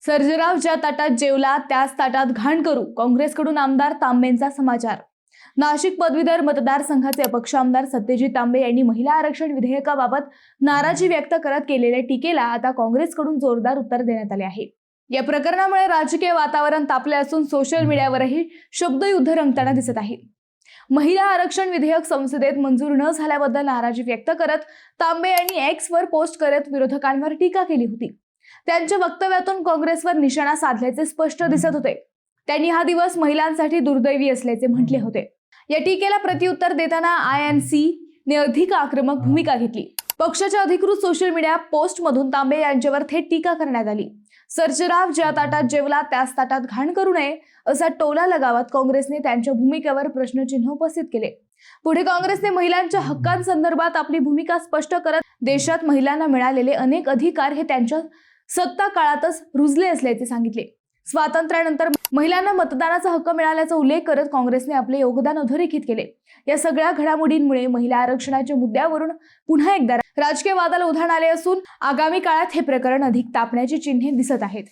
सर्जेराव ज्या ताटात जेवला त्याच ताटात घाण करू, काँग्रेसकडून आमदार तांबेंचा समाचार। नाशिक पदवीधर मतदारसंघाचे अपक्ष आमदार सत्यजित तांबे यांनी महिला आरक्षण विधेयकाबाबत नाराजी व्यक्त करत केलेल्या टीकेला आता काँग्रेसकडून जोरदार उत्तर देण्यात आले आहे। या प्रकरणामुळे राजकीय वातावरण तापले असून सोशल मीडियावरही शब्दयुद्ध रंगताना दिसत आहे। महिला आरक्षण विधेयक संसदेत मंजूर न झाल्याबद्दल नाराजी व्यक्त करत तांबे यांनी एक्सवर पोस्ट करत विरोधकांवर टीका केली होती। त्यांच्या वक्तव्यातून काँग्रेसवर निशाणा साधल्याचे स्पष्ट दिसत होते। त्यांनी हा दिवस महिलांसाठी दुर्दैवी असल्याचे म्हटले होते। या टीकेला प्रत्युत्तर देताना INC ने अधिक आक्रमक भूमिका घेतली। पक्षाच्या अधिकृत सोशल मीडिया पोस्टमधून तांबे यांच्यावर थेट टीका करण्यात आली। सर्जेराव ज्या ताटात जेवला त्याच ताटात घाण करू नये असा टोला लगावत काँग्रेसने त्यांच्या भूमिकेवर प्रश्नचिन्ह उपस्थित केले। पुढे काँग्रेसने महिलांच्या हक्कांसंदर्भात आपली भूमिका स्पष्ट करत देशात महिलांना मिळालेले अनेक अधिकार हे त्यांच्या सत्ता काळातच रुजले असल्याचे सांगितले। स्वातंत्र्यानंतर महिलांना मतदानाचा हक्क मिळाल्याचा उल्लेख करत काँग्रेसने आपले योगदान अधोरेखित केले। या सगळ्या घडामोडींमुळे महिला आरक्षणाच्या मुद्द्यावरून पुन्हा एकदा राजकीय वादाला उधाण आले असून आगामी काळात हे प्रकरण अधिक तापण्याची चिन्हे दिसत आहेत।